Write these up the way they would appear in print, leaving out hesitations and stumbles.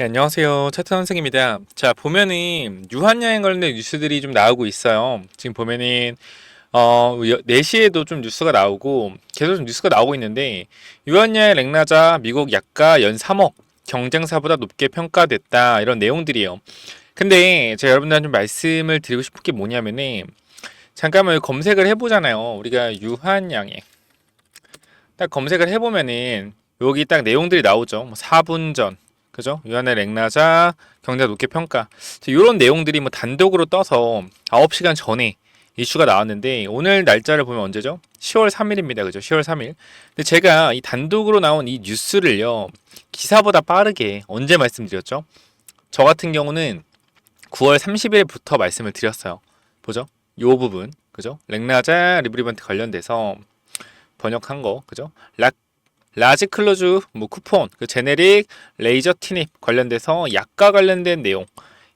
네, 안녕하세요. 차트 선생입니다. 자, 보면은 유한여행 관련된 뉴스들이 좀 나오고 있어요. 지금 보면은 4시에도 좀 뉴스가 나오고 계속 좀 뉴스가 나오고 있는데 유한여행 렉나자 미국 약가 연 3억 경쟁사보다 높게 평가됐다 이런 내용들이에요. 근데 제가 여러분들한테 좀 말씀을 드리고 싶은 게 뭐냐면은 잠깐만 검색을 해보잖아요. 우리가 유한양행 딱 검색을 해보면은 여기 딱 내용들이 나오죠. 뭐 4분 전, 그죠? 유한의 렉나자 경제 높게 평가. 이런 내용들이 뭐 단독으로 떠서 9시간 전에 이슈가 나왔는데 오늘 날짜를 보면 언제죠? 10월 3일입니다. 그죠? 10월 3일. 근데 제가 이 단독으로 나온 이 뉴스를요. 기사보다 빠르게 언제 말씀드렸죠? 저 같은 경우는 9월 30일부터 말씀을 드렸어요. 보죠? 요 부분. 그죠? 렉나자 리브리번트 관련돼서 번역한 거. 그죠? 라지 클로즈 뭐 쿠폰, 그 제네릭 레이저 티닙 관련돼서 약과 관련된 내용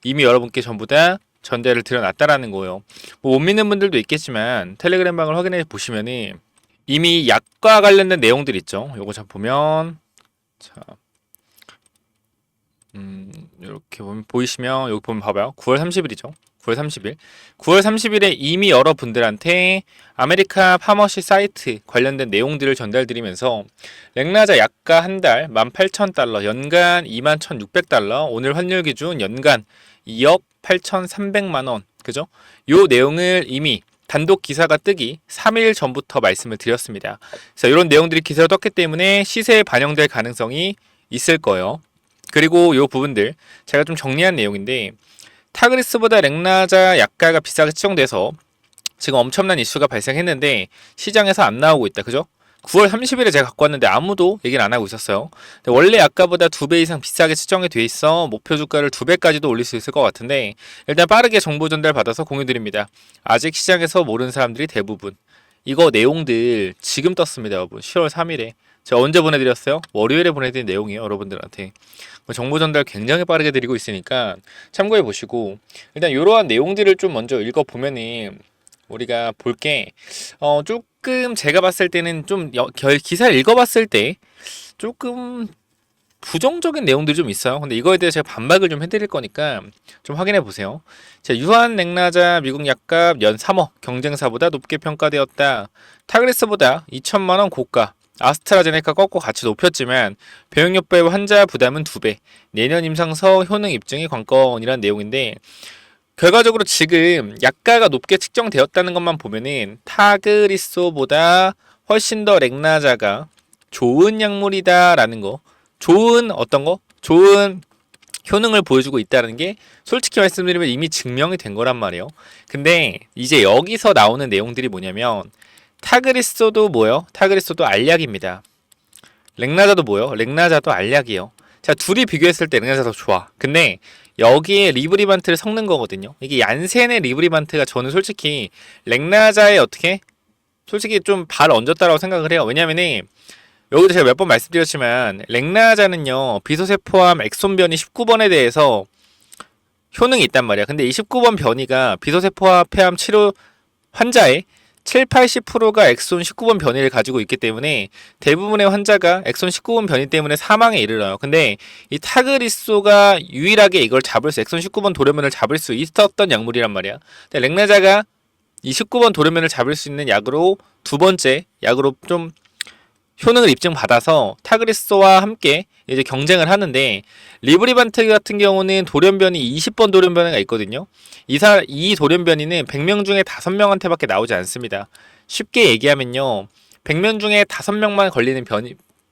이미 여러분께 전부 다 전달을 드려놨다라는 거예요. 뭐 못 믿는 분들도 있겠지만 텔레그램 방을 확인해 보시면은 이미 약과 관련된 내용들 있죠. 요거 잘 보면 자, 이렇게 보면 보이시면 여기 보면 봐봐요. 9월 30일이죠. 9월 30일. 9월 30일에 이미 여러분들한테 아메리카 파머시 사이트 관련된 내용들을 전달드리면서 렉나자 약가 한 달 18,000달러, 연간 21,600달러, 오늘 환율 기준 연간 2억 8,300만 원. 그죠? 요 내용을 이미 단독 기사가 뜨기 3일 전부터 말씀을 드렸습니다. 그래서 이런 내용들이 기사로 떴기 때문에 시세에 반영될 가능성이 있을 거예요. 그리고 요 부분들 제가 좀 정리한 내용인데 타그리스보다 렉나자 약가가 비싸게 측정돼서 지금 엄청난 이슈가 발생했는데 시장에서 안 나오고 있다. 그죠? 9월 30일에 제가 갖고 왔는데 아무도 얘기를 안 하고 있었어요. 원래 약가보다 2배 이상 비싸게 측정이 돼 있어 목표 주가를 2배까지도 올릴 수 있을 것 같은데 일단 빠르게 정보 전달 받아서 공유드립니다. 아직 시장에서 모르는 사람들이 대부분 이거 내용들 지금 떴습니다. 여러분 10월 3일에 제가 언제 보내드렸어요? 월요일에 보내드린 내용이에요. 여러분들한테 정보 전달 굉장히 빠르게 드리고 있으니까 참고해 보시고 일단 이러한 내용들을 좀 먼저 읽어보면은 우리가 볼게 조금 제가 봤을 때는 좀 기사를 읽어봤을 때 조금 부정적인 내용들이 좀 있어요. 근데 이거에 대해서 제가 반박을 좀 해드릴 거니까 좀 확인해 보세요. 자, 유한 렉나자 미국 약값 연 3억 경쟁사보다 높게 평가되었다. 타그레스보다 2천만 원 고가. 아스트라제네카 꺾고 가치 높였지만 병역요법 환자 부담은 2배. 내년 임상서 효능 입증이 관건이란 내용인데 결과적으로 지금 약가가 높게 측정되었다는 것만 보면은 타그리소보다 훨씬 더 렉나자가 좋은 약물이다라는 거. 좋은 어떤 거? 좋은 효능을 보여주고 있다는 게 솔직히 말씀드리면 이미 증명이 된 거란 말이에요. 근데 이제 여기서 나오는 내용들이 뭐냐면 타그리소도 뭐요? 타그리소도 알약입니다. 렉나자도 뭐요? 렉나자도 알약이에요. 자, 둘이 비교했을 때 렉나자가 더 좋아. 근데 여기에 리브리반트를 섞는 거거든요. 이게 얀센의 리브리반트가 저는 솔직히 렉나자에 어떻게? 솔직히 좀 발 얹었다라고 생각을 해요. 왜냐면은 여기도 제가 몇 번 말씀드렸지만 렉나자는요 비소세 포함 엑손 변이 19번에 대해서 효능이 있단 말이야. 근데 이 19번 변이가 비소세 포함 폐암 치료 환자의 7, 80%가 엑손 19번 변이를 가지고 있기 때문에 대부분의 환자가 엑손 19번 변이 때문에 사망에 이르러요. 근데 이 타그리소가 유일하게 이걸 잡을 수, 엑손 19번 돌연변을 잡을 수 있었던 약물이란 말이야. 근데 렉나자가 이 19번 돌연변을 잡을 수 있는 약으로 두 번째 약으로 좀 효능을 입증받아서 타그리소와 함께 이제 경쟁을 하는데 리브리반트 같은 경우는 돌연변이 20번 돌연변이가 있거든요. 이 돌연변이는 100명 중에 5명한테밖에 나오지 않습니다. 쉽게 얘기하면요. 100명 중에 5명만 걸리는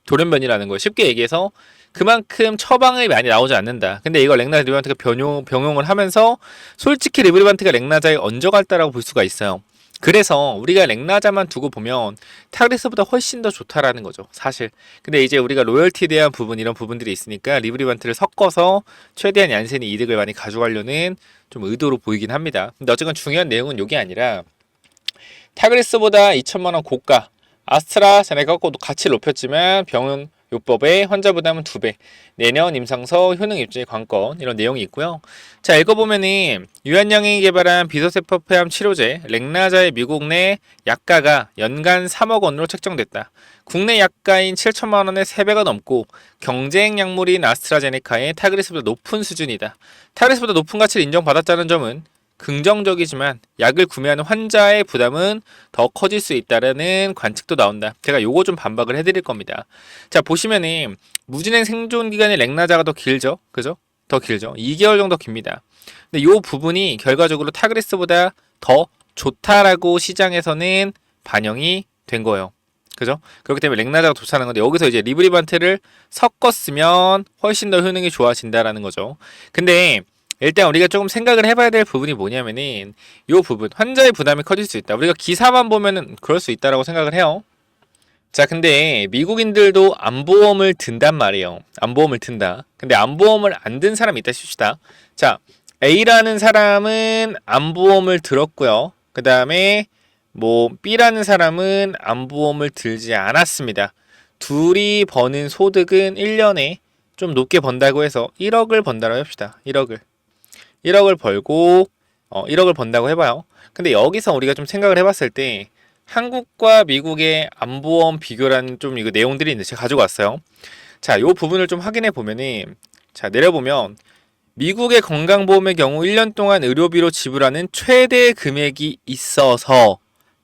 돌연변이라는 거예요. 쉽게 얘기해서 그만큼 처방이 많이 나오지 않는다. 근데 이걸 렉나자 리브리반트가 병용을 하면서 솔직히 리브리반트가 렉나자에 얹어갔다라고 볼 수가 있어요. 그래서 우리가 렉나자만 두고 보면 타그리스보다 훨씬 더 좋다라는 거죠, 사실. 근데 이제 우리가 로열티에 대한 부분 이런 부분들이 있으니까 리브리반트를 섞어서 최대한 얀센이 이득을 많이 가져가려는 좀 의도로 보이긴 합니다. 근데 어쨌건 중요한 내용은 이게 아니라 타그리스보다 2천만 원 고가 아스트라제네카 거 가치를 높였지만 병원 요법의 환자 부담은 2배, 내년 임상서 효능 입증 관건 이런 내용이 있고요. 자, 읽어보면은 유한양이 개발한 비서세포 폐암 치료제 렉나자의 미국 내 약가가 연간 3억 원으로 책정됐다. 국내 약가인 7천만 원의 3배가 넘고 경쟁 약물인 아스트라제네카의 타그리스보다 높은 수준이다. 타그리스보다 높은 가치를 인정받았다는 점은 긍정적이지만 약을 구매하는 환자의 부담은 더 커질 수 있다는 관측도 나온다. 제가 요거 좀 반박을 해드릴 겁니다. 자, 보시면은 무진행 생존 기간이 렉나자가 더 길죠, 그죠? 더 길죠. 2개월 정도 깁니다. 근데 요 부분이 결과적으로 타그리스보다 더 좋다라고 시장에서는 반영이 된 거예요. 그죠? 그렇기 때문에 렉나자가 좋다는 건데 여기서 이제 리브리반트를 섞었으면 훨씬 더 효능이 좋아진다라는 거죠. 근데 일단 우리가 조금 생각을 해봐야 될 부분이 뭐냐면은 요 부분 환자의 부담이 커질 수 있다. 우리가 기사만 보면은 그럴 수 있다라고 생각을 해요. 자, 근데 미국인들도 암보험을 든단 말이에요. 암보험을 든다. 근데 암보험을 안 든 사람이 있다 칩시다. 자, A라는 사람은 암보험을 들었고요. 그 다음에 뭐 B라는 사람은 암보험을 들지 않았습니다. 둘이 버는 소득은 1년에 좀 높게 번다고 해서 1억을 번다고 합시다. 1억을 벌고 1억을 번다고 해봐요. 근데 여기서 우리가 좀 생각을 해봤을 때 한국과 미국의 암보험 비교라는 좀 이거 내용들이 있는데 제가 가지고 왔어요. 자, 요 부분을 좀 확인해 보면은 자, 내려보면 미국의 건강보험의 경우 1년 동안 의료비로 지불하는 최대 금액이 있어서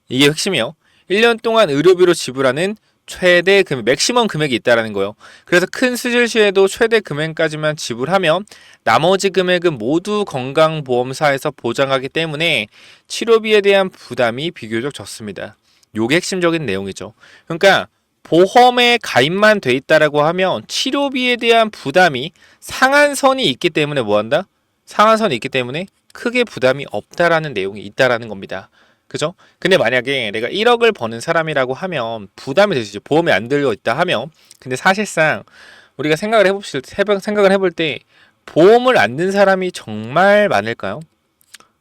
이게 핵심이에요. 1년 동안 의료비로 지불하는 최대 금액, 맥시멈 금액이 있다라는 거예요. 그래서 큰 수술 시에도 최대 금액까지만 지불하면 나머지 금액은 모두 건강보험사에서 보장하기 때문에 치료비에 대한 부담이 비교적 적습니다. 요게 핵심적인 내용이죠. 그러니까 보험에 가입만 돼 있다라고 하면 치료비에 대한 부담이 상한선이 있기 때문에 뭐한다? 상한선이 있기 때문에 크게 부담이 없다라는 내용이 있다라는 겁니다. 그죠? 근데 만약에 내가 1억을 버는 사람이라고 하면 부담이 될 수 있죠. 보험에 안 들려 있다 하면. 근데 사실상 우리가 생각을 해볼 때 보험을 안 든 사람이 정말 많을까요?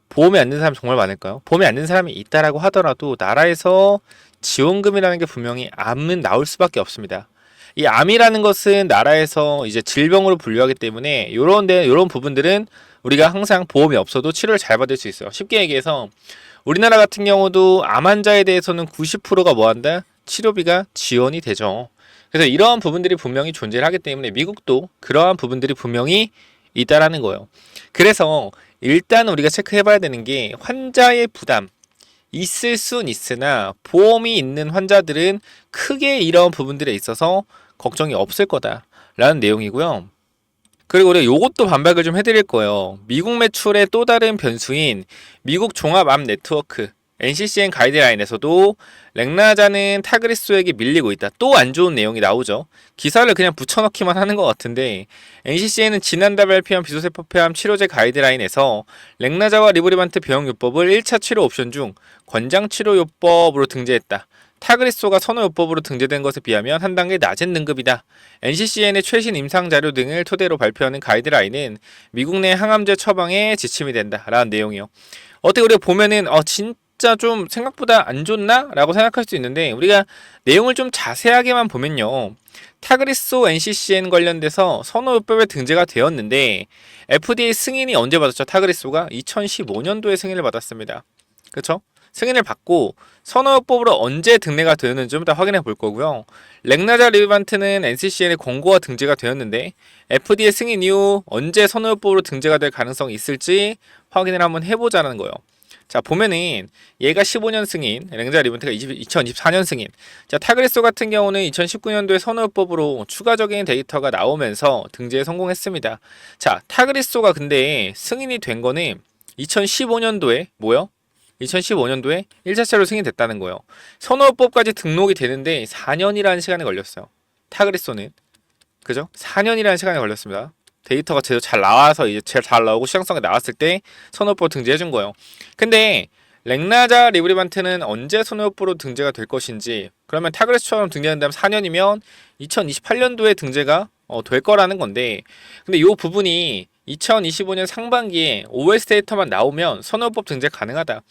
보험에 안 든 사람이 정말 많을까요? 보험에 안 든 사람이 있다라고 하더라도 나라에서 지원금이라는 게 분명히 암은 나올 수밖에 없습니다. 이 암이라는 것은 나라에서 이제 질병으로 분류하기 때문에 요런 부분들은 우리가 항상 보험이 없어도 치료를 잘 받을 수 있어요. 쉽게 얘기해서 우리나라 같은 경우도 암 환자에 대해서는 90%가 뭐한다? 치료비가 지원이 되죠. 그래서 이러한 부분들이 분명히 존재를 하기 때문에 미국도 그러한 부분들이 분명히 있다라는 거예요. 그래서 일단 우리가 체크해봐야 되는 게 환자의 부담 있을 순 있으나 보험이 있는 환자들은 크게 이런 부분들에 있어서 걱정이 없을 거다라는 내용이고요. 그리고 우리가 요것도 반박을 좀 해드릴 거예요. 미국 매출의 또 다른 변수인 미국 종합암 네트워크 NCCN 가이드라인에서도 렉나자는 타그리스에게 밀리고 있다. 또 안 좋은 내용이 나오죠. 기사를 그냥 붙여넣기만 하는 것 같은데 NCCN은 지난달 발표한 비소세포 폐암 치료제 가이드라인에서 렉나자와 리브리반트 병용요법을 1차 치료 옵션 중 권장치료요법으로 등재했다. 타그리소가 선호요법으로 등재된 것에 비하면 한 단계 낮은 등급이다. NCCN의 최신 임상자료 등을 토대로 발표하는 가이드라인은 미국 내 항암제 처방에 지침이 된다. 라는 내용이요. 어떻게 우리가 보면은 진짜 좀 생각보다 안 좋나? 라고 생각할 수 있는데 우리가 내용을 좀 자세하게만 보면요. 타그리소 NCCN 관련돼서 선호요법에 등재가 되었는데 FDA 승인이 언제 받았죠? 타그리소가 2015년도에 승인을 받았습니다. 그쵸? 승인을 받고 선호요법으로 언제 등재가 되었는지 좀 이따 확인해 볼 거고요. 렉나자 리반트는 NCCN의 권고가 등재가 되었는데 FDA 승인 이후 언제 선호요법으로 등재가 될 가능성이 있을지 확인을 한번 해보자는 거예요. 자, 보면은 얘가 15년 승인, 렉나자 리반트가 2024년 승인. 자, 타그리소 같은 경우는 2019년도에 선호요법으로 추가적인 데이터가 나오면서 등재에 성공했습니다. 자, 타그리소가 근데 승인이 된 거는 2015년도에 뭐요? 2015년도에 1차체로 승인됐다는 거예요. 선호요법까지 등록이 되는데 4년이라는 시간이 걸렸어요. 타그리소는. 그죠? 4년이라는 시간이 걸렸습니다. 데이터가 제대로 잘 나와서 이제 제일 잘 나오고 시장성에 나왔을 때 선호요법 등재해준 거예요. 근데 렉나자 리브리반트는 언제 선호요법으로 등재가 될 것인지 그러면 타그리소처럼 등재된다면 4년이면 2028년도에 등재가 될 거라는 건데 근데 이 부분이 2025년 상반기에 OS 데이터만 나오면 선호요법 등재 가능하다.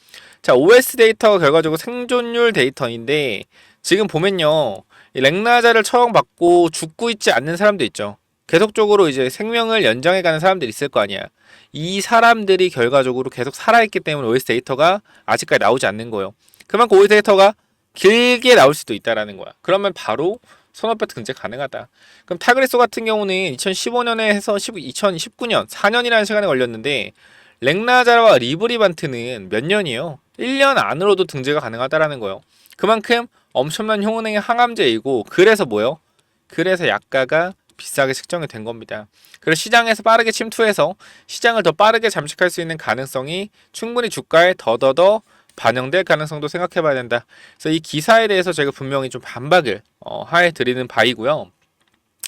자, OS 데이터가 결과적으로 생존율 데이터인데 지금 보면요. 이 렉나자를 처방받고 죽고 있지 않는 사람도 있죠. 계속적으로 이제 생명을 연장해가는 사람들이 있을 거 아니야. 이 사람들이 결과적으로 계속 살아있기 때문에 OS 데이터가 아직까지 나오지 않는 거예요. 그만큼 OS 데이터가 길게 나올 수도 있다라는 거야. 그러면 바로 손업배트 등재 가능하다. 그럼 타그레소 같은 경우는 2015년에 해서 2019년 4년이라는 시간이 걸렸는데 렉나자와 리브리반트는 몇 년이에요? 1년 안으로도 등재가 가능하다라는 거예요. 그만큼 엄청난 효능의 항암제이고 그래서 뭐요? 그래서 약가가 비싸게 측정이 된 겁니다. 그래서 시장에서 빠르게 침투해서 시장을 더 빠르게 잠식할 수 있는 가능성이 충분히 주가에 더더더 반영될 가능성도 생각해 봐야 된다. 그래서 이 기사에 대해서 제가 분명히 좀 반박을 하해 드리는 바이고요.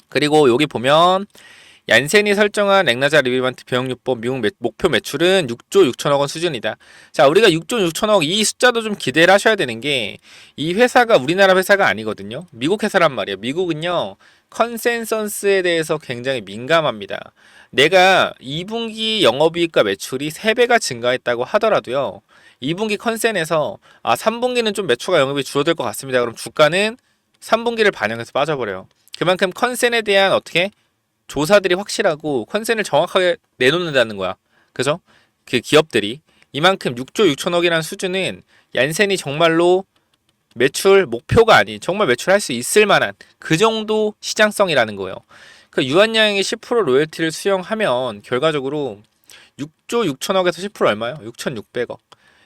그리고 여기 보면 얀센이 설정한 렉나자 리비반트 병역요법 미국 목표 매출은 6조 6천억 원 수준이다. 자, 우리가 6조 6천억 이 숫자도 좀 기대를 하셔야 되는 게 이 회사가 우리나라 회사가 아니거든요. 미국 회사란 말이에요. 미국은요. 컨센서스에 대해서 굉장히 민감합니다. 내가 2분기 영업이익과 매출이 3배가 증가했다고 하더라도요. 2분기 컨센에서 3분기는 좀 매출과 영업이 줄어들 것 같습니다. 그럼 주가는 3분기를 반영해서 빠져버려요. 그만큼 컨센에 대한 어떻게 조사들이 확실하고 컨센을 정확하게 내놓는다는 거야. 그죠? 그 기업들이 이만큼 6조 6천억이라는 수준은 얀센이 정말로 매출 목표가 아닌 정말 매출할 수 있을 만한 그 정도 시장성이라는 거예요. 그 유한양행이 10% 로열티를 수령하면 결과적으로 6조 6천억에서 10% 얼마요? 6,600억.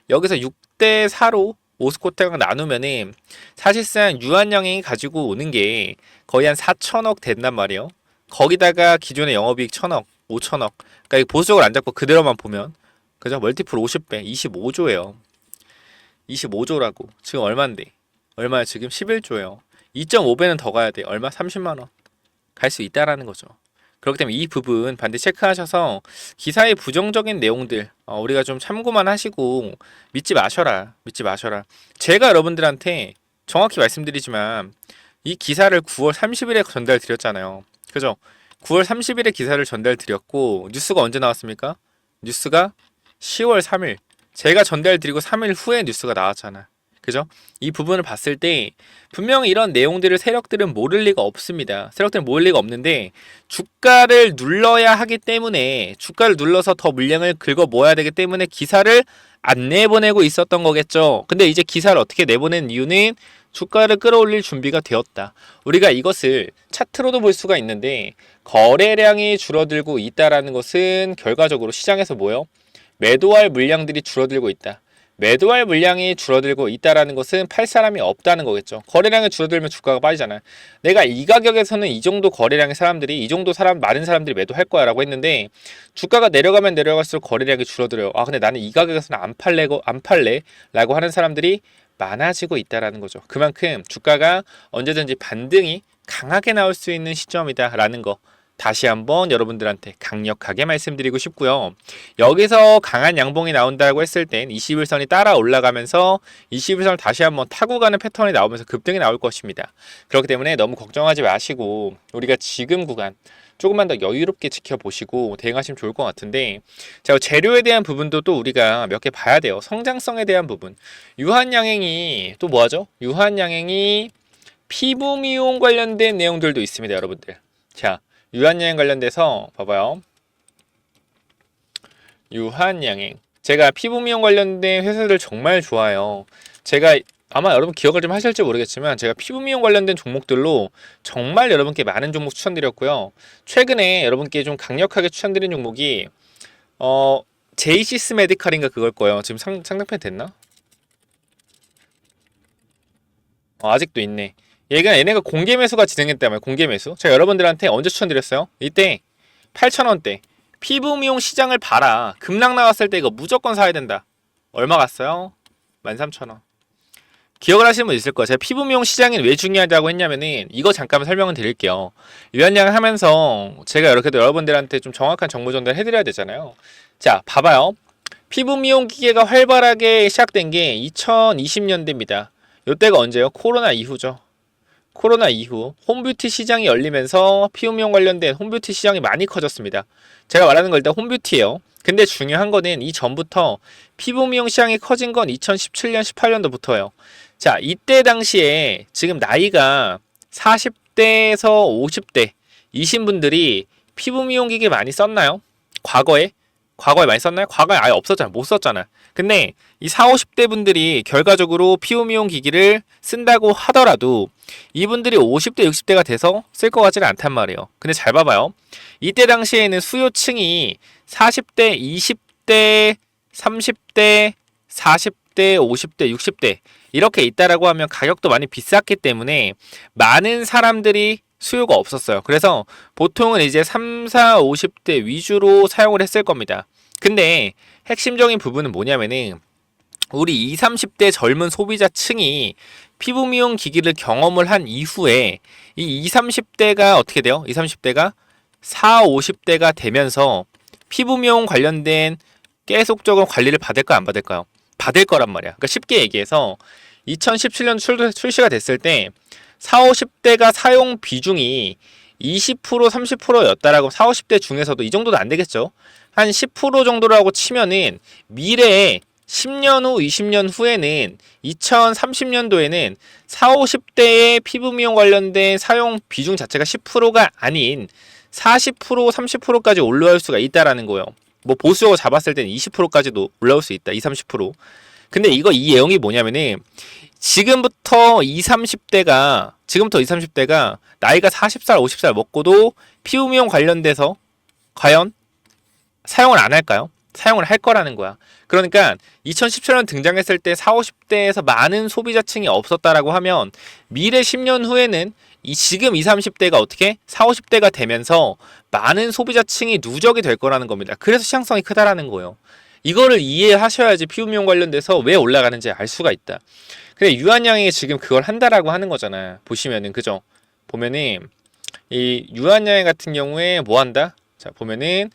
여기서 6대 4로 오스코텍랑 나누면은 사실상 유한양행이 가지고 오는 게 거의 한 4천억 된단 말이에요. 거기다가 기존의 영업이익 1,000억, 5천억. 그러니까 보수적으로 안 잡고 그대로만 보면 그죠? 멀티플 50배, 25조예요. 25조라고. 지금 얼마인데? 얼마야? 지금 11조예요. 2.5배는 더 가야 돼. 얼마? 30만 원. 갈 수 있다라는 거죠. 그렇기 때문에 이 부분 반드시 체크하셔서 기사의 부정적인 내용들 우리가 좀 참고만 하시고 믿지 마셔라. 믿지 마셔라. 제가 여러분들한테 정확히 말씀드리지만 이 기사를 9월 30일에 전달 드렸잖아요. 그죠? 9월 30일에 기사를 전달 드렸고 뉴스가 언제 나왔습니까? 뉴스가 10월 3일. 제가 전달 드리고 3일 후에 뉴스가 나왔잖아. 그죠? 이 부분을 봤을 때 분명히 이런 내용들을 세력들은 모를 리가 없습니다. 세력들은 모를 리가 없는데 주가를 눌러야 하기 때문에 주가를 눌러서 더 물량을 긁어 모아야 되기 때문에 기사를 안 내보내고 있었던 거겠죠. 근데 이제 기사를 어떻게 내보낸 이유는 주가를 끌어올릴 준비가 되었다. 우리가 이것을 차트로도 볼 수가 있는데 거래량이 줄어들고 있다라는 것은 결과적으로 시장에서 뭐요? 매도할 물량들이 줄어들고 있다. 매도할 물량이 줄어들고 있다라는 것은 팔 사람이 없다는 거겠죠. 거래량이 줄어들면 주가가 빠지잖아요. 내가 이 가격에서는 이 정도 거래량의 사람들이 이 정도 많은 사람들이 매도할 거야 라고 했는데 주가가 내려가면 내려갈수록 거래량이 줄어들어요. 근데 나는 이 가격에서는 안 팔래 라고 하는 사람들이 많아지고 있다라는 거죠. 그만큼 주가가 언제든지 반등이 강하게 나올 수 있는 시점이다라는 거 다시 한번 여러분들한테 강력하게 말씀드리고 싶고요. 여기서 강한 양봉이 나온다고 했을 땐 21선이 따라 올라가면서 21선을 다시 한번 타고 가는 패턴이 나오면서 급등이 나올 것입니다. 그렇기 때문에 너무 걱정하지 마시고 우리가 지금 구간 조금만 더 여유롭게 지켜보시고 대응하시면 좋을 것 같은데 자, 재료에 대한 부분도 또 우리가 몇 개 봐야 돼요. 성장성에 대한 부분. 유한양행이 또 뭐하죠? 유한양행이 피부 미용 관련된 내용들도 있습니다. 여러분들. 자, 유한양행 관련돼서 봐봐요. 유한양행. 제가 피부 미용 관련된 회사들 정말 좋아요. 제가 아마 여러분 기억을 좀 하실지 모르겠지만 제가 피부 미용 관련된 종목들로 정말 여러분께 많은 종목 추천드렸고요. 최근에 여러분께 좀 강력하게 추천드린 종목이 제이시스 메디칼인가 그걸 거예요. 지금 상장판 됐나? 아직도 있네. 얘네가 공개 매수가 진행했다면 공개 매수. 제가 여러분들한테 언제 추천드렸어요? 이때 8,000원대 피부 미용 시장을 봐라. 급락 나왔을 때 이거 무조건 사야 된다. 얼마 갔어요? 13,000원. 기억을 하시는 분 있을 거예요. 제가 피부 미용 시장이 왜 중요하다고 했냐면은 이거 잠깐 설명을 드릴게요. 유한양 하면서 제가 이렇게 여러분들한테 좀 정확한 정보 전달 해드려야 되잖아요. 자, 봐봐요. 피부 미용 기계가 활발하게 시작된 게 2020년대입니다. 이때가 언제요? 코로나 이후죠. 코로나 이후 홈뷰티 시장이 열리면서 피부 미용 관련된 홈뷰티 시장이 많이 커졌습니다. 제가 말하는 건 일단 홈뷰티예요. 근데 중요한 거는 이 전부터 피부 미용 시장이 커진 건 2017년, 18년도부터예요. 자, 이때 당시에 지금 나이가 40대에서 50대 이신 분들이 피부 미용기기 많이 썼나요? 과거에 많이 썼나요? 과거에 아예 없었잖아. 못 썼잖아. 근데 이 4, 50대 분들이 결과적으로 피부 미용 기기를 쓴다고 하더라도 이분들이 50대, 60대가 돼서 쓸 것 같지는 않단 말이에요. 근데 잘 봐봐요. 이때 당시에는 수요층이 40대, 20대, 30대, 40대, 50대, 60대 이렇게 있다라고 하면 가격도 많이 비쌌기 때문에 많은 사람들이 수요가 없었어요. 그래서 보통은 이제 3, 4, 50대 위주로 사용을 했을 겁니다. 근데 핵심적인 부분은 뭐냐면은 우리 20, 30대 젊은 소비자층이 피부 미용 기기를 경험을 한 이후에 이 20, 30대가 어떻게 돼요? 20, 30대가 4, 50대가 되면서 피부 미용 관련된 계속적으로 관리를 받을까 안 받을까요? 받을 거란 말이야. 그러니까 쉽게 얘기해서 2017년 출시가 됐을 때 4, 50대가 사용 비중이 20%, 30%였다라고 4, 50대 중에서도 이 정도도 안 되겠죠. 한 10% 정도라고 치면은 미래에 10년 후, 20년 후에는 2030년도에는 4, 50대의 피부 미용 관련된 사용 비중 자체가 10%가 아닌 40%, 30%까지 올라올 수가 있다라는 거예요. 뭐 보수적으로 잡았을 때는 20%까지도 올라올 수 있다. 20, 30%. 근데 이 내용이 뭐냐면은 지금부터 20, 30대가 나이가 40살, 50살 먹고도 피부 미용 관련돼서 과연 사용을 안 할까요? 사용을 할 거라는 거야. 그러니까 2017년 등장했을 때 4, 50대에서 많은 소비자층이 없었다라고 하면 미래 10년 후에는 지금 20, 30대가 어떻게 4, 50대가 되면서 많은 소비자층이 누적이 될 거라는 겁니다. 그래서 시장성이 크다라는 거예요. 이거를 이해하셔야지 피부 미용 관련돼서 왜 올라가는지 알 수가 있다. 근데 유한양이 지금 그걸 한다라고 하는 거잖아. 보시면은 그죠? 보면은 이 유한양이 같은 경우에 뭐 한다? 자 보면은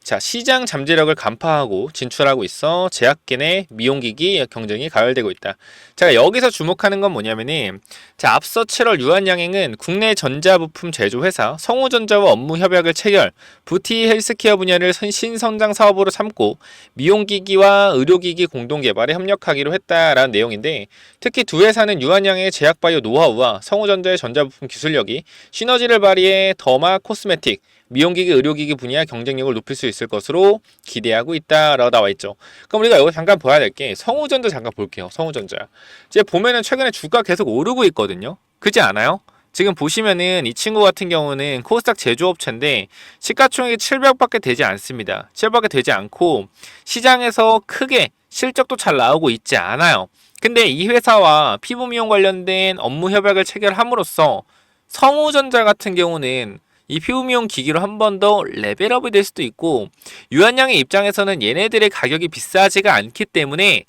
자 시장 잠재력을 간파하고 진출하고 있어. 제약계 미용기기 경쟁이 가열되고 있다. 자 여기서 주목하는 건 뭐냐면은 자 앞서 7월 유한양행은 국내 전자부품 제조회사 성우전자와 업무 협약을 체결, 부티 헬스케어 분야를 신성장 사업으로 삼고 미용기기와 의료기기 공동개발에 협력하기로 했다라는 내용인데 특히 두 회사는 유한양의 제약바이오 노하우와 성우전자의 전자부품 기술력이 시너지를 발휘해 더마 코스메틱 미용기기, 의료기기 분야 경쟁력을 높일 수 있을 것으로 기대하고 있다라고 나와 있죠. 그럼 우리가 여기 잠깐 봐야 될 게 성우전자 잠깐 볼게요. 성우전자. 이제 보면은 최근에 주가 계속 오르고 있거든요. 그렇지 않아요? 지금 보시면은 이 친구 같은 경우는 코스닥 제조업체인데 시가총액이 700밖에 되지 않습니다. 700밖에 되지 않고 시장에서 크게 실적도 잘 나오고 있지 않아요. 근데 이 회사와 피부 미용 관련된 업무 협약을 체결함으로써 성우전자 같은 경우는 이 피부 미용 기기로 한 번 더 레벨업이 될 수도 있고 유한양의 입장에서는 얘네들의 가격이 비싸지가 않기 때문에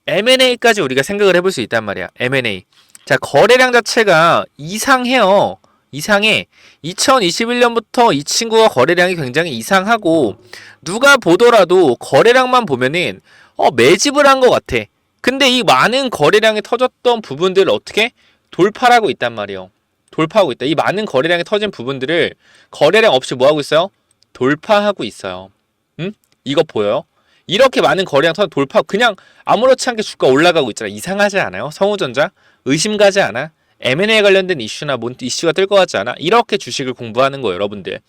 M&A까지 우리가 생각을 해볼 수 있단 말이야. M&A. 자 거래량 자체가 이상해요. 이상해. 2021년부터 이 친구가 거래량이 굉장히 이상하고 누가 보더라도 거래량만 보면은 매집을 한 것 같아. 근데 이 많은 거래량이 터졌던 부분들을 어떻게 돌파하고 있단 말이에요. 돌파하고 있다. 이 많은 거래량이 터진 부분들을 거래량 없이 뭐 하고 있어요? 돌파하고 있어요. 응? 이거 보여요? 이렇게 많은 거래량 터진 돌파 그냥 아무렇지 않게 주가 올라가고 있잖아. 이상하지 않아요? 성우전자 의심가지 않아? M&A 관련된 이슈나 뭔 이슈가 뜰 것 같지 않아? 이렇게 주식을 공부하는 거예요, 여러분들.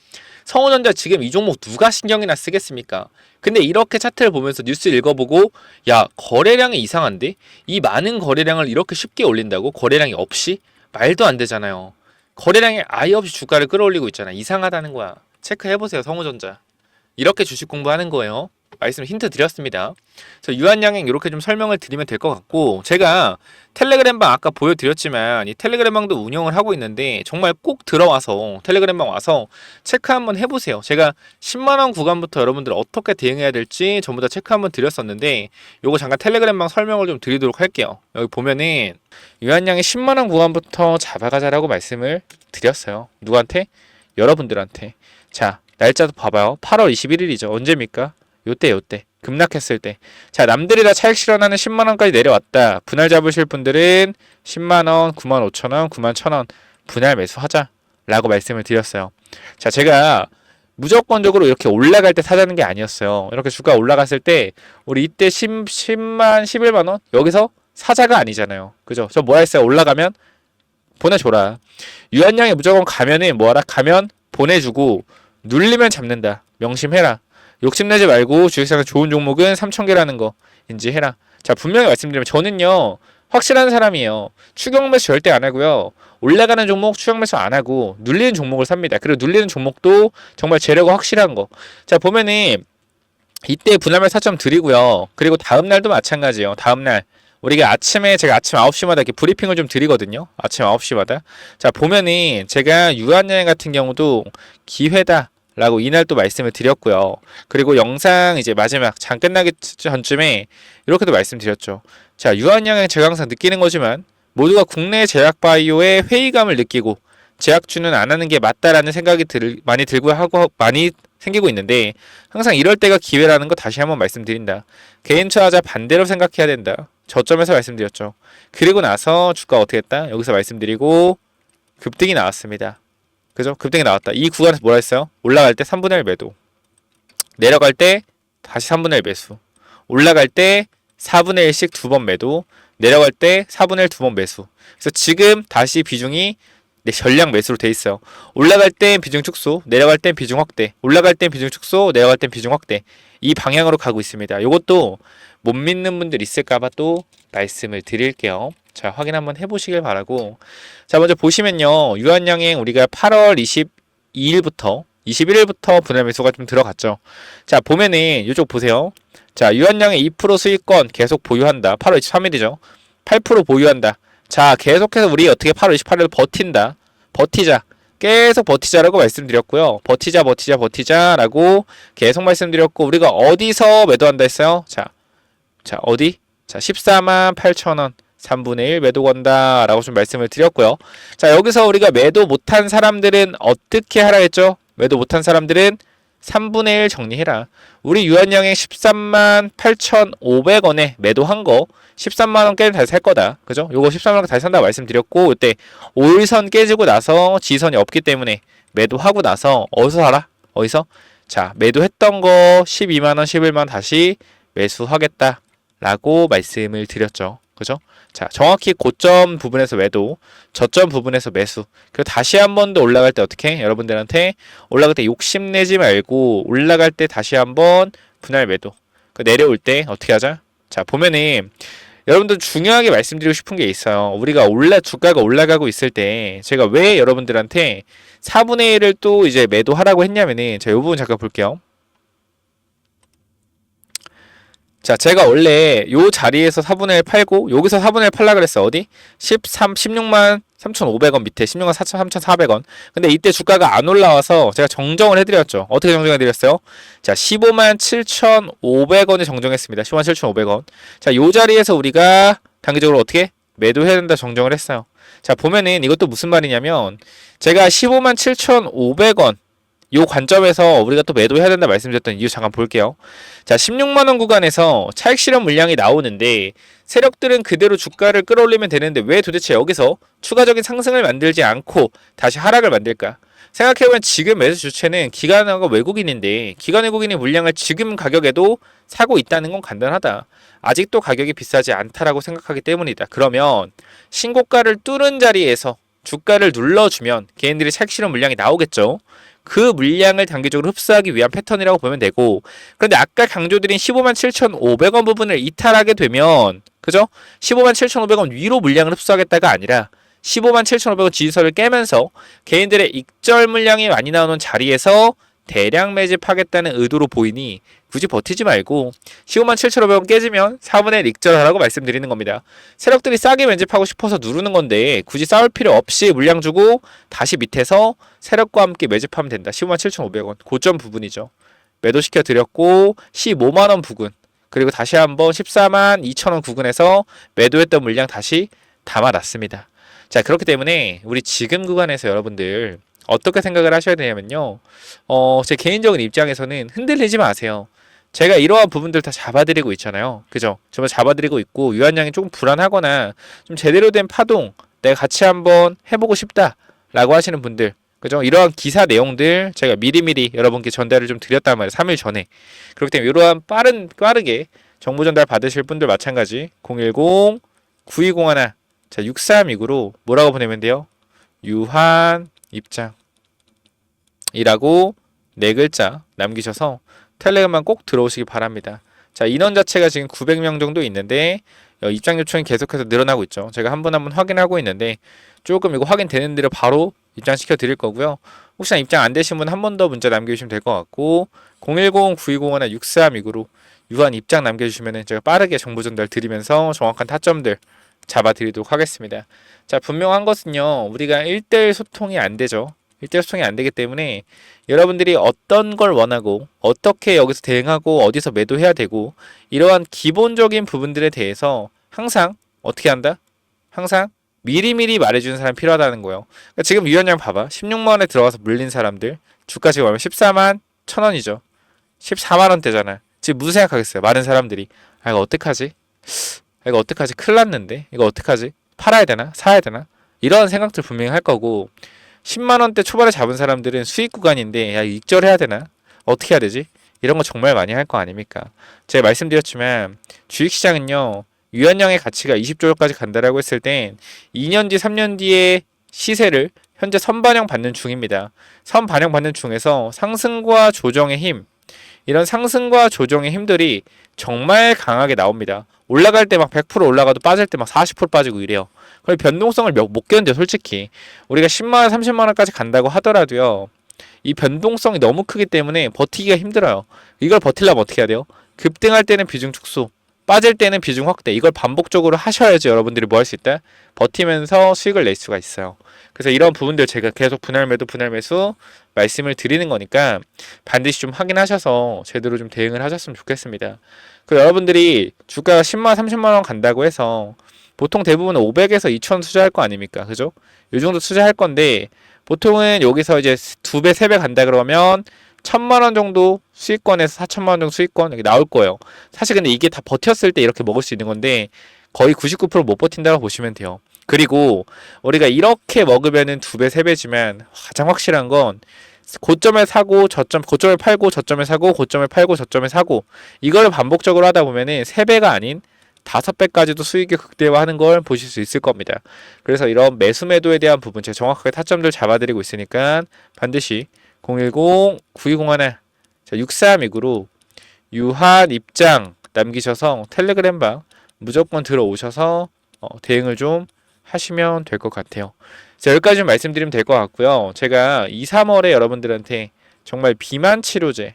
성우전자 지금 이 종목 누가 신경이나 쓰겠습니까? 근데 이렇게 차트를 보면서 뉴스 읽어보고 야 거래량이 이상한데? 이 많은 거래량을 이렇게 쉽게 올린다고? 거래량이 없이? 말도 안 되잖아요. 거래량이 아예 없이 주가를 끌어올리고 있잖아. 이상하다는 거야. 체크해보세요. 성우전자. 이렇게 주식 공부하는 거예요. 말씀 힌트 드렸습니다. 그래서 유한양행 이렇게 좀 설명을 드리면 될 것 같고 제가 텔레그램방 아까 보여드렸지만 이 텔레그램방도 운영을 하고 있는데 정말 꼭 들어와서 텔레그램방 와서 체크 한번 해보세요. 제가 10만원 구간부터 여러분들 어떻게 대응해야 될지 전부 다 체크 한번 드렸었는데 요거 잠깐 텔레그램방 설명을 좀 드리도록 할게요. 여기 보면은 유한양의 10만원 구간부터 잡아가자라고 말씀을 드렸어요. 누구한테? 여러분들한테. 자 날짜도 봐봐요. 8월 21일이죠. 언제입니까? 요때 급락했을 때. 자 남들이 다 차익 실현하는 10만원까지 내려왔다. 분할 잡으실 분들은 10만원, 95,000원, 91,000원 분할 매수하자 라고 말씀을 드렸어요. 자 제가 무조건적으로 이렇게 올라갈 때 사자는 게 아니었어요. 이렇게 주가 올라갔을 때 우리 이때 10만, 11만원 여기서 사자가 아니잖아요. 그죠? 저 뭐 했어요? 올라가면 보내줘라. 유한양이 무조건 가면은 뭐하라? 가면 보내주고 눌리면 잡는다. 명심해라. 욕심내지 말고 주식시장에서 좋은 종목은 3,000개라는 거 인지해라. 자, 분명히 말씀드리면 저는요 확실한 사람이에요. 추격 매수 절대 안 하고요. 올라가는 종목 추격 매수 안 하고 눌리는 종목을 삽니다. 그리고 눌리는 종목도 정말 재료가 확실한 거. 자, 보면은 이때 분할매 4점 드리고요. 그리고 다음날도 마찬가지예요. 다음날 우리가 아침에 제가 아침 9시마다 이렇게 브리핑을 좀 드리거든요. 아침 9시마다. 자, 보면은 제가 유한여행 같은 경우도 기회다 라고 이날 또 말씀을 드렸고요. 그리고 영상 이제 마지막 장 끝나기 전쯤에 이렇게도 말씀드렸죠. 자, 유한양은 제가 항상 느끼는 거지만 모두가 국내 제약 바이오의 회의감을 느끼고 제약주는 안 하는 게 맞다라는 생각이 많이 들고 하고 많이 생기고 있는데 항상 이럴 때가 기회라는 거 다시 한번 말씀드린다. 개인 투자자 반대로 생각해야 된다. 저점에서 말씀드렸죠. 그리고 나서 주가 어떻게 했다? 여기서 말씀드리고 급등이 나왔습니다. 그죠? 급등이 나왔다. 이 구간에서 뭐라 했어요? 올라갈 때 3분의 1 매도. 내려갈 때 다시 3분의 1 매수. 올라갈 때 4분의 1씩 2번 매도. 내려갈 때 4분의 1 2번 매수. 그래서 지금 다시 비중이 전량 매수로 돼 있어요. 올라갈 땐 비중 축소, 내려갈 땐 비중 확대. 올라갈 땐 비중 축소, 내려갈 땐 비중 확대. 이 방향으로 가고 있습니다. 이것도 못 믿는 분들 있을까봐 또 말씀을 드릴게요. 자, 확인 한번 해보시길 바라고. 자, 먼저 보시면요. 유한양행 우리가 8월 22일부터 21일부터 분할 매수가 좀 들어갔죠. 자, 보면은 이쪽 보세요. 자, 유한양의 2% 수익권 계속 보유한다. 8월 23일이죠. 8% 보유한다. 자, 계속해서 우리 어떻게 8월 28일 버틴다. 버티자. 계속 버티자라고 말씀드렸고요. 버티자라고 계속 말씀드렸고 우리가 어디서 매도한다 했어요? 자, 어디? 자, 148,000원 3분의 1 매도 건다 라고 좀 말씀을 드렸고요. 자, 여기서 우리가 매도 못한 사람들은 어떻게 하라 했죠? 매도 못한 사람들은 3분의 1 정리해라. 우리 유한양행 138,500원에 매도한 거 13만원 다시 살 거다. 그죠? 요거 13만원 다시 산다고 말씀드렸고 이때 5일선 깨지고 나서 지선이 없기 때문에 매도하고 나서 어디서 사라? 어디서? 자, 매도했던 거 12만원, 11만원 다시 매수하겠다 라고 말씀을 드렸죠. 그죠? 자, 정확히 고점 부분에서 매도, 저점 부분에서 매수. 그리고 다시 한 번 더 올라갈 때 어떻게? 여러분들한테 올라갈 때 욕심내지 말고 올라갈 때 다시 한번 분할 매도. 내려올 때 어떻게 하자? 자, 보면은 여러분들 중요하게 말씀드리고 싶은 게 있어요. 우리가 주가가 올라가고 있을 때 제가 왜 여러분들한테 4분의 1을 또 이제 매도하라고 했냐면은 자, 이 부분 잠깐 볼게요. 자, 제가 원래 요 자리에서 4분의 1 팔고 여기서 4분의 1 팔라 그랬어. 어디? 16만 3,500원 밑에 16만 3,400원. 근데 이때 주가가 안 올라와서 제가 정정을 해드렸죠. 어떻게 정정해드렸어요? 자, 15만 7,500원에 정정했습니다. 15만 7,500원. 자, 요 자리에서 우리가 단기적으로 어떻게? 매도해야 된다 정정을 했어요. 자, 보면은 이것도 무슨 말이냐면 제가 15만 7,500원 요 관점에서 우리가 또 매도해야 된다 말씀드렸던 이유 잠깐 볼게요. 자, 16만원 구간에서 차익 실현 물량이 나오는데 세력들은 그대로 주가를 끌어올리면 되는데 왜 도대체 여기서 추가적인 상승을 만들지 않고 다시 하락을 만들까? 생각해보면 지금 매수 주체는 기관하고 외국인인데 기관 외국인이 물량을 지금 가격에도 사고 있다는 건 간단하다. 아직도 가격이 비싸지 않다라고 생각하기 때문이다. 그러면 신고가를 뚫은 자리에서 주가를 눌러주면 개인들이 차익 실현 물량이 나오겠죠. 그 물량을 단기적으로 흡수하기 위한 패턴이라고 보면 되고 그런데 아까 강조드린 15만 7,500원 부분을 이탈하게 되면 그죠? 15만 7,500원 위로 물량을 흡수하겠다가 아니라 15만 7,500원 지지선을 깨면서 개인들의 익절 물량이 많이 나오는 자리에서 대량 매집하겠다는 의도로 보이니 굳이 버티지 말고 15만 7,500원 깨지면 4분의 1 익절하라고 말씀드리는 겁니다. 세력들이 싸게 매집하고 싶어서 누르는 건데 굳이 싸울 필요 없이 물량 주고 다시 밑에서 세력과 함께 매집하면 된다. 15만 7,500원 고점 부분이죠. 매도시켜 드렸고 15만원 부근 그리고 다시 한번 14만 2천원 부근에서 매도했던 물량 다시 담아놨습니다. 자, 그렇기 때문에 우리 지금 구간에서 여러분들 어떻게 생각을 하셔야 되냐면요. 제 개인적인 입장에서는 흔들리지 마세요. 제가 이러한 부분들 다 잡아드리고 있잖아요. 그죠? 정말 잡아드리고 있고 유한량이 조금 불안하거나 좀 제대로 된 파동 내가 같이 한번 해보고 싶다 라고 하시는 분들 그죠? 이러한 기사 내용들 제가 미리미리 여러분께 전달을 좀 드렸단 말이에요. 3일 전에. 그렇기 때문에 이러한 빠르게 정보 전달 받으실 분들 마찬가지 010-9201 자, 6329로 뭐라고 보내면 돼요? 유한 입장이라고 네 글자 남기셔서 텔레그램만 꼭 들어오시기 바랍니다. 자, 인원 자체가 지금 900명 정도 있는데 입장 요청이 계속해서 늘어나고 있죠. 제가 한 분 한 분 확인하고 있는데 조금 이거 확인되는 대로 바로 입장시켜 드릴 거고요. 혹시나 입장 안 되신 분 한 번 더 문자 남겨주시면 될 것 같고 010-9201-6329로 유한 입장 남겨주시면 제가 빠르게 정보 전달 드리면서 정확한 타점들 잡아드리도록 하겠습니다. 자, 분명한 것은요. 우리가 1대1 소통이 안 되죠. 1대1 소통이 안 되기 때문에 여러분들이 어떤 걸 원하고 어떻게 여기서 대응하고 어디서 매도해야 되고 이러한 기본적인 부분들에 대해서 항상 어떻게 한다? 항상 미리미리 말해주는 사람이 필요하다는 거예요. 그러니까 지금 위원장 봐봐. 16만원에 들어가서 물린 사람들 주가 지금 얼마? 14만 1천원이죠. 14만원대잖아. 지금 무슨 생각하겠어요? 많은 사람들이 이거 어떡하지? 이거 어떡하지? 큰일 났는데? 이거 어떡하지? 팔아야 되나? 사야 되나? 이런 생각들 분명히 할 거고 10만원대 초반에 잡은 사람들은 수익 구간인데 야 익절해야 되나? 어떻게 해야 되지? 이런 거 정말 많이 할 거 아닙니까? 제가 말씀드렸지만 주식시장은요. 유한량의 가치가 20조까지 간다라고 했을 땐 2년 뒤, 3년 뒤의 시세를 현재 선반영 받는 중입니다. 선반영 받는 중에서 상승과 조정의 힘, 이런 상승과 조정의 힘들이 정말 강하게 나옵니다. 올라갈 때 막 100% 올라가도 빠질 때 막 40% 빠지고 이래요. 그럼 변동성을 못 견뎌 솔직히. 우리가 10만원, 30만원까지 간다고 하더라도요. 이 변동성이 너무 크기 때문에 버티기가 힘들어요. 이걸 버티려면 어떻게 해야 돼요? 급등할 때는 비중 축소, 빠질 때는 비중 확대. 이걸 반복적으로 하셔야지 여러분들이 뭐 할 수 있다? 버티면서 수익을 낼 수가 있어요. 그래서 이런 부분들 제가 계속 분할 매도, 분할 매수 말씀을 드리는 거니까 반드시 좀 확인하셔서 제대로 좀 대응을 하셨으면 좋겠습니다. 그 여러분들이 주가가 10만, 30만 원 간다고 해서 보통 대부분 500에서 2,000원 투자할 거 아닙니까? 그죠? 이 정도 투자할 건데 보통은 여기서 이제 2배, 3배 간다 그러면 1,000만 원 정도 수익권에서 4,000만 원 정도 수익권 이렇게 나올 거예요. 사실 근데 이게 다 버텼을 때 이렇게 먹을 수 있는 건데 거의 99%못 버틴다고 보시면 돼요. 그리고 우리가 이렇게 먹으면은 2배, 3배지만 가장 확실한 건 고점에 사고 고점에 팔고 저점에 사고 고점에 팔고 저점에 사고 이걸 반복적으로 하다 보면은 3배가 아닌 5배까지도 수익이 극대화하는 걸 보실 수 있을 겁니다. 그래서 이런 매수 매도에 대한 부분 제가 정확하게 타점들 잡아드리고 있으니까 반드시 010-9201-6329로 유한 입장 남기셔서 텔레그램방 무조건 들어오셔서 대응을 좀 하시면 될 것 같아요. 자, 여기까지 좀 말씀드리면 될 것 같고요. 제가 2, 3월에 여러분들한테 정말 비만 치료제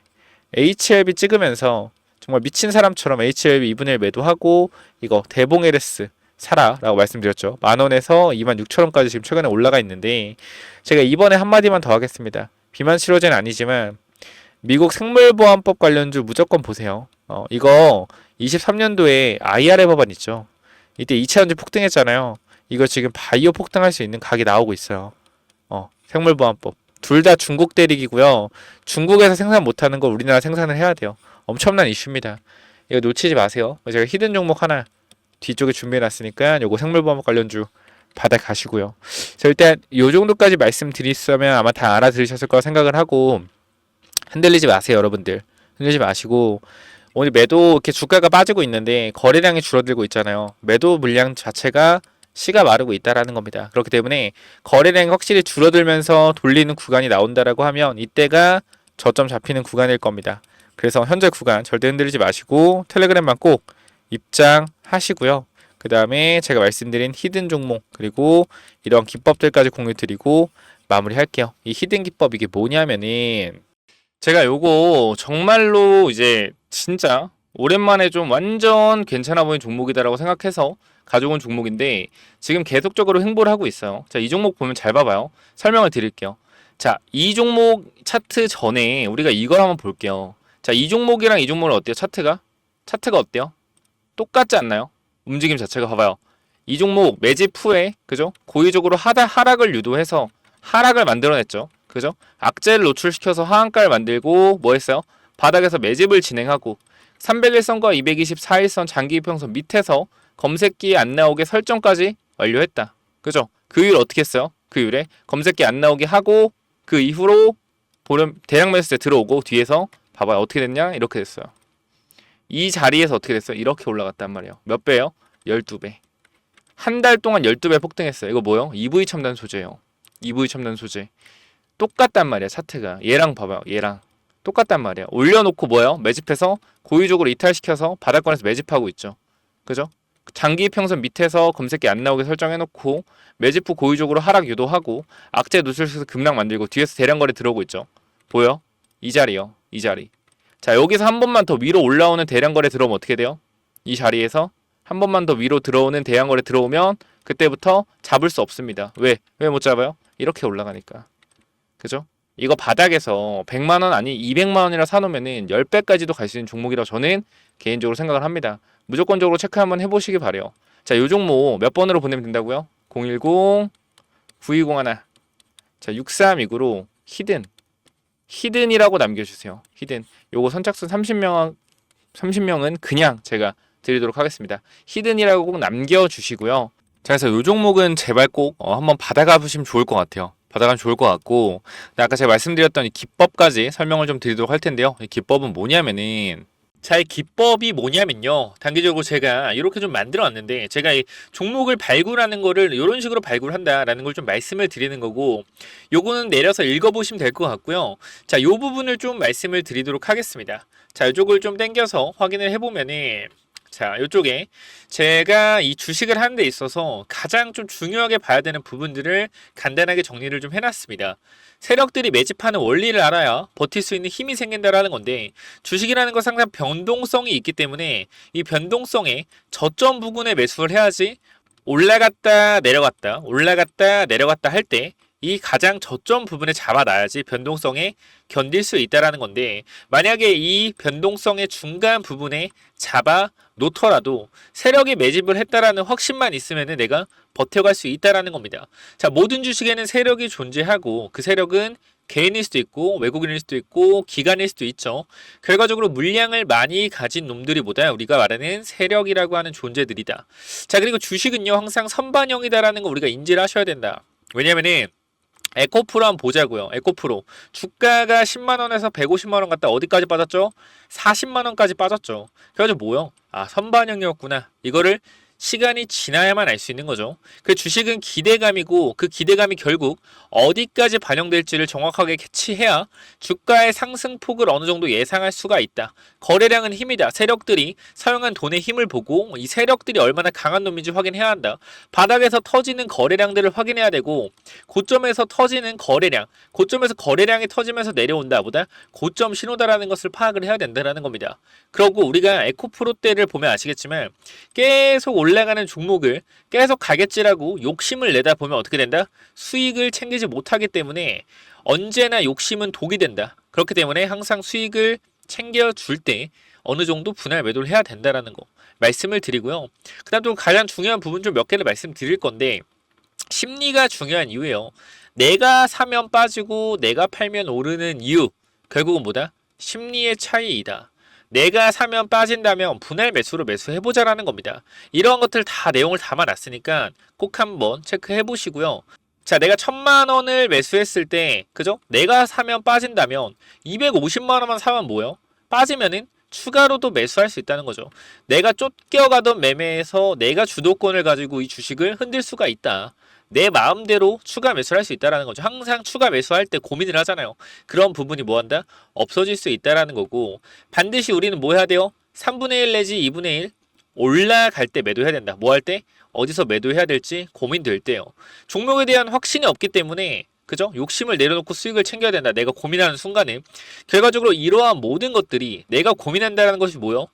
HLB 찍으면서 정말 미친 사람처럼 HLB 2분의 1 매도하고 이거 대봉 LS 사라 라고 말씀드렸죠. 만원에서 26,000원까지 지금 최근에 올라가 있는데 제가 이번에 한마디만 더 하겠습니다. 비만 치료제는 아니지만 미국 생물보안법 관련주 무조건 보세요. 이거 23년도에 IRA 법안 있죠. 이때 2차전지 폭등했잖아요. 이거 지금 바이오 폭등할 수 있는 각이 나오고 있어요. 생물보안법. 둘 다 중국 대륙이고요. 중국에서 생산 못하는 걸 우리나라 생산을 해야 돼요. 엄청난 이슈입니다. 이거 놓치지 마세요. 제가 히든 종목 하나 뒤쪽에 준비해놨으니까 요거 생물보안법 관련주 받아가시고요. 일단 요 정도까지 말씀드리면 아마 다 알아들으셨을 거라 생각을 하고 흔들리지 마세요, 여러분들. 흔들리지 마시고 오늘 매도 이렇게 주가가 빠지고 있는데 거래량이 줄어들고 있잖아요. 매도 물량 자체가 씨가 마르고 있다라는 겁니다. 그렇기 때문에 거래량이 확실히 줄어들면서 돌리는 구간이 나온다라고 하면 이때가 저점 잡히는 구간일 겁니다. 그래서 현재 구간 절대 흔들리지 마시고 텔레그램만 꼭 입장하시고요. 그 다음에 제가 말씀드린 히든 종목 그리고 이런 기법들까지 공유 드리고 마무리할게요. 이 히든 기법 이게 뭐냐면은 제가 요거 정말로 이제 진짜 오랜만에 좀 완전 괜찮아 보이는 종목이다라고 생각해서 가져온 종목인데 지금 계속적으로 횡보를 하고 있어요. 자, 이 종목 보면 잘 봐봐요. 설명을 드릴게요. 자, 이 종목 차트 전에 우리가 이걸 한번 볼게요. 자, 이 종목이랑 이 종목은 어때요? 차트가 어때요? 똑같지 않나요? 움직임 자체가 봐봐요. 이 종목 매집 후에 그죠? 고의적으로 하락을 유도해서 하락을 만들어냈죠. 그죠? 악재를 노출시켜서 하한가를 만들고 뭐 했어요? 바닥에서 매집을 진행하고 301선과 224일선 장기이평선 밑에서 검색기에 안 나오게 설정까지 완료했다. 그죠? 그 이후에 어떻게 했어요? 그 이후에 검색기 안 나오게 하고 그 이후로 대량 매수세 들어오고 뒤에서 봐봐요. 어떻게 됐냐? 이렇게 됐어요. 이 자리에서 어떻게 됐어요? 이렇게 올라갔단 말이에요. 몇 배요? 12배. 한 달 동안 12배 폭등했어요. 이거 뭐요? EV 첨단 소재예요. EV 첨단 소재. 똑같단 말이야, 차트가. 얘랑 봐봐요. 얘랑. 똑같단 말이야. 올려놓고 뭐예요? 매집해서 고의적으로 이탈시켜서 바닥권에서 매집하고 있죠. 그죠? 장기 이평선 밑에서 검색기 안 나오게 설정해놓고 매집 후 고의적으로 하락 유도하고 악재 누출해서 급락 만들고 뒤에서 대량 거래 들어오고 있죠. 보여? 이 자리요. 이 자리. 자, 여기서 한 번만 더 위로 올라오는 대량 거래 들어오면 어떻게 돼요? 이 자리에서 한 번만 더 위로 들어오는 대량 거래 들어오면 그때부터 잡을 수 없습니다. 왜? 왜 못 잡아요? 이렇게 올라가니까. 그죠? 이거 바닥에서 100만 원 아니 200만 원이라 사놓으면은 10배까지도 갈 수 있는 종목이라고 저는 개인적으로 생각을 합니다. 무조건적으로 체크 한번 해보시기 바래요. 자, 요 종목 몇 번으로 보내면 된다고요? 010-9201. 자, 6329로 히든이라고 남겨주세요. 히든. 요거 선착순 30명은 그냥 제가 드리도록 하겠습니다. 히든이라고 꼭 남겨주시고요. 자, 그래서 요 종목은 제발 꼭 한번 받아가 보시면 좋을 것 같아요. 받아가면 좋을 것 같고, 아까 제가 말씀드렸던 이 기법까지 설명을 좀 드리도록 할 텐데요. 이 기법은 뭐냐면은, 자, 이 기법이 뭐냐면요. 단기적으로 제가 이렇게 좀 만들어 왔는데, 제가 이 종목을 발굴하는 거를 이런 식으로 발굴한다라는 걸 좀 말씀을 드리는 거고, 요거는 내려서 읽어보시면 될 것 같고요. 자, 요 부분을 좀 말씀을 드리도록 하겠습니다. 자, 이쪽을 좀 당겨서 확인을 해보면은, 자, 이쪽에 제가 이 주식을 하는 데 있어서 가장 좀 중요하게 봐야 되는 부분들을 간단하게 정리를 좀 해놨습니다. 세력들이 매집하는 원리를 알아야 버틸 수 있는 힘이 생긴다라는 건데, 주식이라는 건 상당히 변동성이 있기 때문에 이 변동성에 저점 부근에 매수를 해야지 올라갔다 내려갔다 올라갔다 내려갔다 할 때 이 가장 저점 부분에 잡아놔야지 변동성에 견딜 수 있다라는 건데, 만약에 이 변동성의 중간 부분에 잡아 놓더라도 세력이 매집을 했다라는 확신만 있으면 내가 버텨갈 수 있다라는 겁니다. 자, 모든 주식에는 세력이 존재하고 그 세력은 개인일 수도 있고 외국인일 수도 있고 기관일 수도 있죠. 결과적으로 물량을 많이 가진 놈들이보다 우리가 말하는 세력이라고 하는 존재들이다. 자, 그리고 주식은요 항상 선반영이다라는 거 우리가 인지를 하셔야 된다. 왜냐면은 에코프로 한번 보자고요. 에코프로 주가가 10만원에서 150만원 갔다 어디까지 빠졌죠? 40만원까지 빠졌죠. 그래가지고 뭐요? 아, 선반영이었구나. 이거를 시간이 지나야만 알 수 있는 거죠. 그 주식은 기대감이고 그 기대감이 결국 어디까지 반영될지를 정확하게 캐치해야 주가의 상승폭을 어느 정도 예상할 수가 있다. 거래량은 힘이다. 세력들이 사용한 돈의 힘을 보고 이 세력들이 얼마나 강한 놈인지 확인해야 한다. 바닥에서 터지는 거래량들을 확인해야 되고, 고점에서 터지는 거래량, 고점에서 거래량이 터지면서 내려온다 보다 고점 신호다라는 것을 파악을 해야 된다는 겁니다. 그리고 우리가 에코프로 때를 보면 아시겠지만 계속 올라가는 종목을 계속 가겠지라고 욕심을 내다 보면 어떻게 된다? 수익을 챙기지 못하기 때문에 언제나 욕심은 독이 된다. 그렇기 때문에 항상 수익을 챙겨줄 때 어느 정도 분할 매도를 해야 된다라는 거 말씀을 드리고요. 그 다음 또 가장 중요한 부분 좀 몇 개를 말씀드릴 건데, 심리가 중요한 이유예요. 내가 사면 빠지고 내가 팔면 오르는 이유, 결국은 뭐다? 심리의 차이이다. 내가 사면 빠진다면 분할 매수로 매수해보자라는 겁니다. 이러한 것들 다 내용을 담아놨으니까 꼭 한번 체크해 보시고요. 자, 내가 1000만원을 매수했을 때, 그죠? 내가 사면 빠진다면 250만원만 사면 뭐예요? 빠지면은 추가로도 매수할 수 있다는 거죠. 내가 쫓겨가던 매매에서 내가 주도권을 가지고 이 주식을 흔들 수가 있다. 내 마음대로 추가 매수를 할 수 있다는 거죠. 항상 추가 매수할 때 고민을 하잖아요. 그런 부분이 뭐한다? 없어질 수 있다는 거고, 반드시 우리는 뭐 해야 돼요? 3분의 1 내지 2분의 1 올라갈 때 매도해야 된다. 뭐 할 때? 어디서 매도해야 될지 고민될 때요. 종목에 대한 확신이 없기 때문에, 그죠? 욕심을 내려놓고 수익을 챙겨야 된다. 내가 고민하는 순간에 결과적으로 이러한 모든 것들이 내가 고민한다는 것이 뭐요?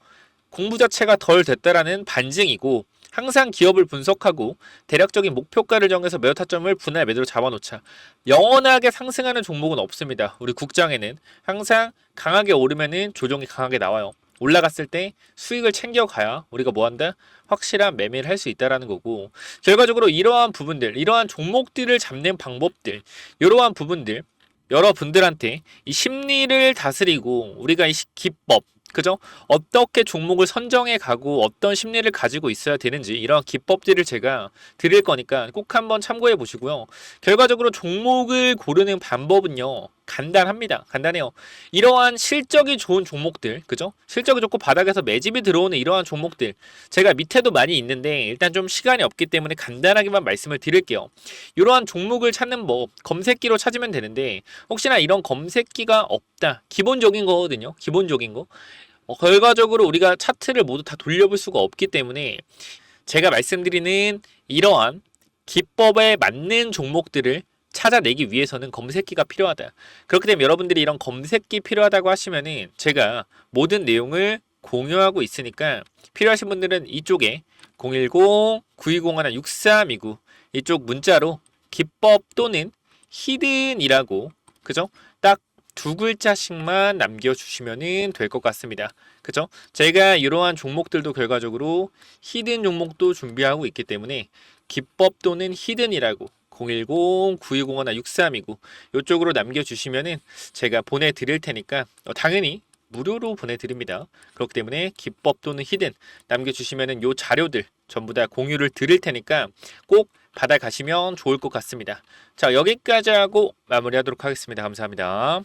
공부 자체가 덜 됐다라는 반증이고, 항상 기업을 분석하고 대략적인 목표가를 정해서 매도 타점을 분할 매도로 잡아놓자. 영원하게 상승하는 종목은 없습니다. 우리 국장에는 항상 강하게 오르면은 조정이 강하게 나와요. 올라갔을 때 수익을 챙겨가야 우리가 뭐한다? 확실한 매매를 할 수 있다라는 거고, 결과적으로 이러한 부분들, 이러한 종목들을 잡는 방법들, 이러한 부분들 여러분들한테 이 심리를 다스리고 우리가 이 기법, 그죠? 어떻게 종목을 선정해 가고 어떤 심리를 가지고 있어야 되는지 이런 기법들을 제가 드릴 거니까 꼭 한번 참고해 보시고요. 결과적으로 종목을 고르는 방법은요, 간단합니다. 간단해요. 이러한 실적이 좋은 종목들, 그죠? 실적이 좋고 바닥에서 매집이 들어오는 이러한 종목들, 제가 밑에도 많이 있는데 일단 좀 시간이 없기 때문에 간단하게만 말씀을 드릴게요. 이러한 종목을 찾는 법, 검색기로 찾으면 되는데 혹시나 이런 검색기가 없다, 기본적인 거거든요. 기본적인 거. 결과적으로 우리가 차트를 모두 다 돌려볼 수가 없기 때문에 제가 말씀드리는 이러한 기법에 맞는 종목들을 찾아내기 위해서는 검색기가 필요하다. 그렇기 때문에 여러분들이 이런 검색기 필요하다고 하시면은 제가 모든 내용을 공유하고 있으니까 필요하신 분들은 이쪽에 010-9201-6329 이쪽 문자로 기법 또는 히든이라고, 그죠? 딱 두 글자씩만 남겨주시면 될 것 같습니다. 그죠? 제가 이러한 종목들도 결과적으로 히든 종목도 준비하고 있기 때문에 기법 또는 히든이라고 010-9201-6329 이쪽으로 남겨주시면은 제가 보내드릴 테니까 당연히 무료로 보내드립니다. 그렇기 때문에 기법 또는 히든 남겨주시면은 요 자료들 전부 다 공유를 드릴 테니까 꼭 받아가시면 좋을 것 같습니다. 자, 여기까지 하고 마무리하도록 하겠습니다. 감사합니다.